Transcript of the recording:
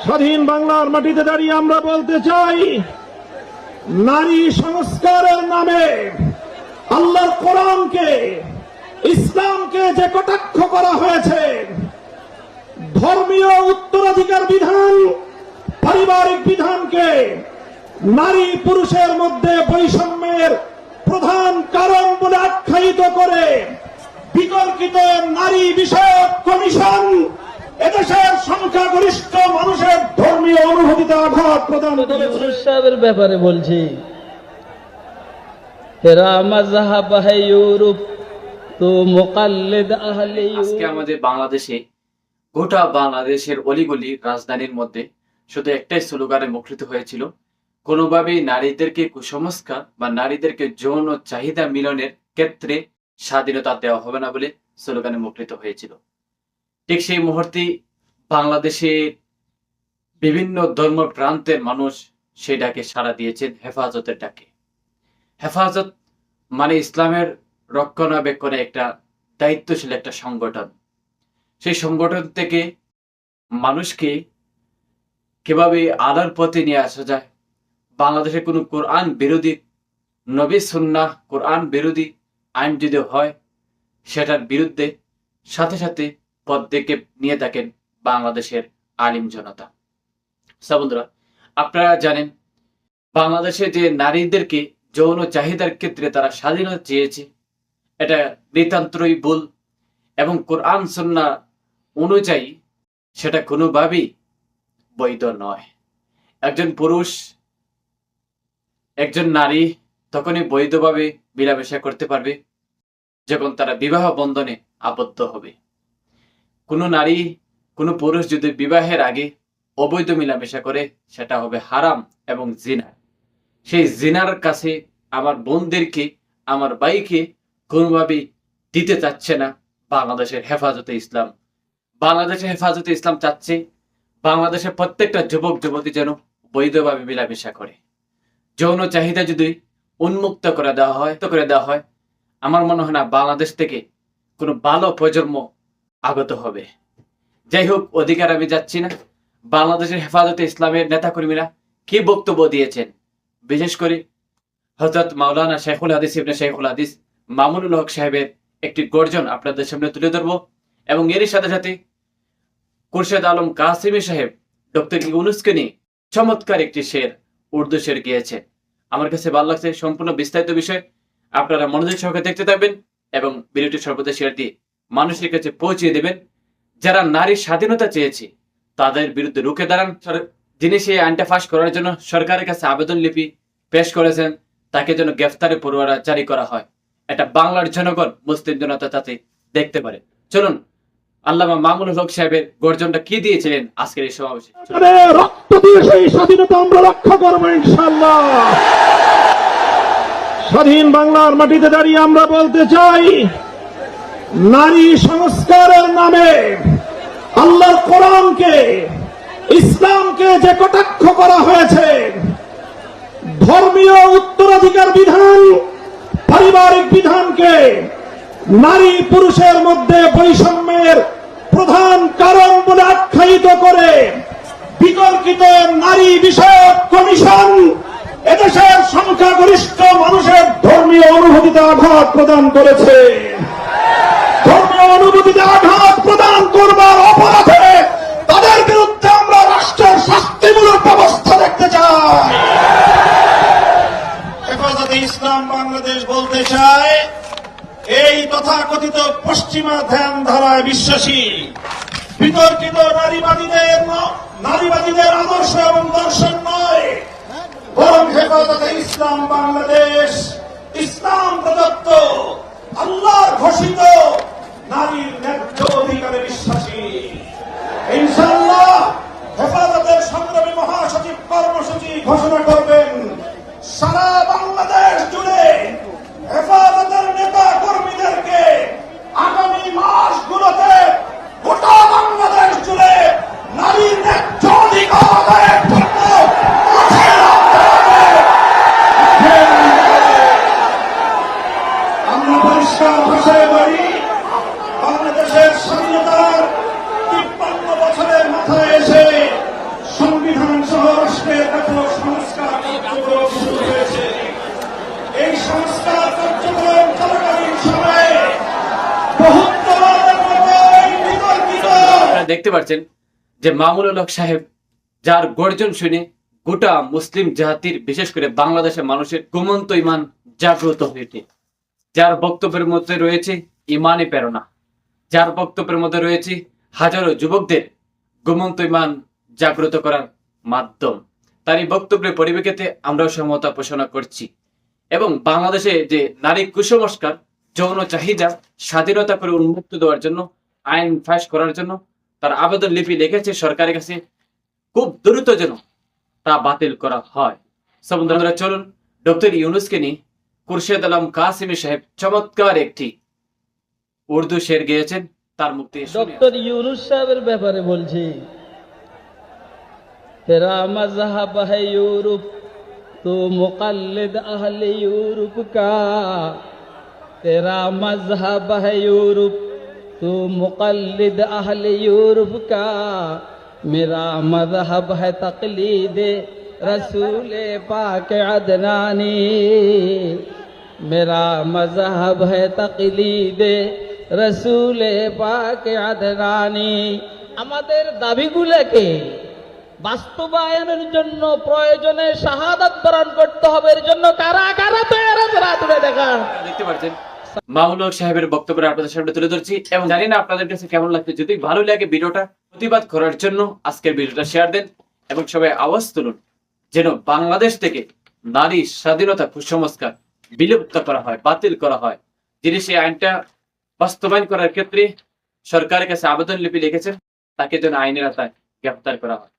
স্বাধীন বাংলার মাটিতে দাঁড়িয়ে আমরা বলতে চাই, নারী সংস্কারের নামে আল্লাহর কোরআনকে, ইসলামকে যে কটাক্ষ করা হয়েছে, ধর্মীয় উত্তরাধিকার বিধান, পারিবারিক বিধানকে নারী পুরুষের মধ্যে বৈষম্যের প্রধান কারণ বলে আখ্যায়িত করে বিতর্কিত নারী বিষয়ক কমিশন এদেশের সংখ্যাগরিষ্ঠ মানুষের ধর্মীয় অনুভূতিতে আঘাত প্রদান করেছে। সাহেবের ব্যাপারে বলছি, তেরা মাযহাব है यूरोप तो मुक़ल्लिद अहले আজকে আমাদের বাংলাদেশে, গোটা বাংলাদেশের অলিগলি রাজধানীর মধ্যে শুধু একটাই স্লোগানে মুখরিত হয়েছিল, কোনোভাবেই নারীদেরকে কুসংস্কার বা নারীদেরকে যৌন চাহিদা মিলনের ক্ষেত্রে স্বাধীনতা দেওয়া হবে না বলে স্লোগানে মুখরিত হয়েছিল। ঠিক সেই মুহূর্তে বাংলাদেশে বিভিন্ন ধর্ম প্রান্তের মানুষ সেই ডাকে সাড়া দিয়েছেন, হেফাজতের ডাকে। হেফাজত মানে ইসলামের রক্ষণাবেক্ষণে একটা দায়িত্বশীল একটা সংগঠন। সেই সংগঠন থেকে মানুষকে কিভাবে আলোর পথে নিয়ে আসা যায়, বাংলাদেশে কোনো কোরআন বিরোধী, নবী সুন্নাহ কোরআন বিরোধী আইন যদি হয়, সেটার বিরুদ্ধে সাথে সাথে পদক্ষেপ নিয়ে থাকেন বাংলাদেশের আলিম জনতা। বন্ধুরা, আপনারা জানেন বাংলাদেশে যে নারীদেরকে যৌন চাহিদার ক্ষেত্রে তারা স্বাধীনতা চেয়েছে, এটা নিতান্তই ভুল এবং কোরআন সুন্নাহ অনুযায়ী সেটা কোনোভাবেই বৈধ নয়। একজন পুরুষ, একজন নারী তখনই বৈধভাবে মেলামেশা করতে পারবে যখন তারা বিবাহ বন্ধনে আবদ্ধ হবে। কোনো নারী, কোনো পুরুষ যদি বিবাহের আগে অবৈধ মেলামেশা করে, সেটা হবে হারাম এবং জিনা। সেই জিনার কাছে আমার বোনদেরকে, আমার ভাইকে কোনোভাবেই দিতে চাচ্ছে না বাংলাদেশের হেফাজতে ইসলাম। বাংলাদেশের হেফাজতে ইসলাম চাচ্ছে বাংলাদেশের প্রত্যেকটা যুবক যুবতী যেন বৈধভাবে মেলামেশা করে। যৌন চাহিদা যদি উন্মুক্ত করে দেওয়া হয়, আমার মনে হয় না বাংলাদেশ থেকে কোনো ভালো প্রজন্ম আগত হবে। যাই হোক, অধিকার আমি যাচ্ছি না। বাংলাদেশের হেফাজতে ইসলামের নেতাকর্মীরা কি বক্তব্য দিয়েছেন, বিশেষ করে হযরত মাওলানা শেখুল হাদিস ইবনে শেখুল হাদিস মামুনুল হক সাহেবের একটি গর্জন আপনাদের সামনে তুলে ধরব এবং এরই সাথে সাথে খুরশেদ আলম কাসিমি সাহেব ডক্টর ইউনূসকে নিয়ে চমৎকার একটি শের, উর্দু শের গিয়েছে। আমার কাছে ভালো লাগছে। সম্পূর্ণ বিস্তারিত বিষয় আপনারা মনোযোগ সহকারে দেখতে থাকবেন এবং ভিডিওটি সর্বদা শেয়ার দিয়ে মানুষের কাছে পৌঁছিয়ে দেবেন। যারা নারীর স্বাধীনতা চেয়েছে তাদের বিরুদ্ধে রুখে দাঁড়ান। যিনি সেই আইনটা ফাঁস করার জন্য সরকারের কাছে আবেদন লিপি পেশ করেছেন, তাকে যেন গ্রেফতারি পরোয়ানা জারি করা হয়। এটা বাংলার জনগণ, মুসলিম জনতা তাতে দেখতে পারে। চলুন আল্লামা মামুনুল হক সাহেবের গর্জনটা কি দিয়েছিলেন আজকের এই সমাবেশে। রক্ত দিয়ে সেই স্বাধীনতা আমরা রক্ষা করবো ইনশাআল্লাহ। স্বাধীন বাংলার মাটিতে দাঁড়িয়ে আমরা বলতে চাই, নারী সংস্কারের নামে আল্লাহর কোরআনকে, ইসলামকে যে কটাক্ষ করা হয়েছে, ধর্মীয় উত্তরাধিকার বিধান, পারিবারিক বিধানকে নারী পুরুষের মধ্যে বৈষম্যের প্রধান কারণ বলে আখ্যায়িত করে বিতর্কিত নারী বিষয়ক কমিশন এদেশের সংখ্যাগরিষ্ঠ মানুষের ধর্মীয় অনুভূতিতে আঘাত প্রদান করেছে। ধর্মীয় অনুভূতিতে আঘাত প্রদান করবার অপরাধে তাদের বিরুদ্ধে আমরা রাষ্ট্রের শাস্তিমূলক ব্যবস্থা দেখতে চাই। হেফাজতে ইসলাম বাংলাদেশ বলতে চায়, এই তথাকথিত পশ্চিমা ধ্যান ধারায় বিশ্বাসী বিতর্কিত নারীবাদীদের আদর্শ এবং দর্শন নয়, বরং হেফাজতে ইসলাম বাংলাদেশ ইসলাম প্রদত্ত আল্লাহর ঘোষিত নারীর ন্যায্য অধিকারে বিশ্বাসী। ইনশাআল্লাহ হেফাজতের সংগ্রামী মহাসচিব কর্মসূচি ঘোষণা করবেন। সারা বাংলাদেশ জুড়ে হেফাজতের নেতা কর্মীদেরকে আগামী মাসগুলোতে গোটা বাংলাদেশ জুড়ে নারীর ন্যায্য অধিকার আদায়ের জন্য আমরা পরিষ্কার ভাষায় বলি, বাংলাদেশের স্বাধীনতার 53 বছরের মাথায় এসে কার্যক্রম শুরু হয়েছে। এই সংস্কার কার্যক্রম চলাকালীন সময়ে বহুত্ববাদের মতো এই বিতর্কিত আপনারা দেখতে পাচ্ছেন যে মামুনুল হক সাহেব, যার গর্জন শুনে গোটা মুসলিম জাতির, বিশেষ করে বাংলাদেশের মানুষের ঘুমন্ত ইমান জাগ্রত হয়েছে, যার বক্তব্যের মধ্যে রয়েছে ইমানি প্রেরণা, যার বক্তব্যের মধ্যে রয়েছে হাজারো যুবকদের ঘুমন্ত ইমান জাগ্রত করার মাধ্যম। তার এই বক্তব্যের পরিপ্রেক্ষিতে আমরাও সহমত পোষণ করছি এবং বাংলাদেশে যে নারী কুসংস্কার, যৌন চাহিদা স্বাধীনতা করে উন্মুক্ত দেওয়ার জন্য, আইন পাস করার জন্য তার আবেদন লিপি লিখেছে সরকারের কাছে, খুব দ্রুত যেন তা বাতিল করা হয়। সো বন্ধুরা, চলুন ডক্টর ইউনূসকে নিয়ে খুরশেদ আলম কাসিমি সাহেব চমৎকার একটি উর্দু শের গেয়েছেন, তার মুখ থেকে শুনি। ডক্টর ইউনুস সাহেবের ব্যাপারে বলছি, তেরা মজহব হ্যায় ইউরোপ, তো মুকাল্লিদ আহলে ইউরোপ কা। তেরা মজহব হ্যায় ইউরোপ, তো মুকাল্লিদ আহলে ইউরোপ কা। मेरा मजहब है तकलीद रसूल पाक अदनानी। मेरा मजहब है तकलीद रसूल पाक अदनानी। আমাদের দাবিগুলোকে বাস্তবায়নের জন্য প্রয়োজনে শাহাদাত বরণ করতে হবে। এর জন্য কারা কারা তৈরি আছে রাত উঠে দেখা। দেখতে পাচ্ছেন মামুনুল হক সাহেবের বক্তব্য আপনাদের সামনে তুলে ধরছি এবং জানি না আপনাদের কাছে কেমন লাগছে। যদি ভালো লাগে ভিডিওটা প্রতিবাদ করার জন্য আজকের ভিডিওটা শেয়ার দেন এবং সবাই আওয়াজ তুলুন যেন বাংলাদেশ থেকে নারী স্বাধীনতা কুসংস্কার বিলুপ্ত করা হয়, বাতিল করা হয়। যিনি সেই আইনটা বাস্তবায়ন করার ক্ষেত্রে সরকারের কাছে আবেদন লিপি লিখেছেন, তাকে যেন আইনের আওতায় গ্রেফতার করা হয়।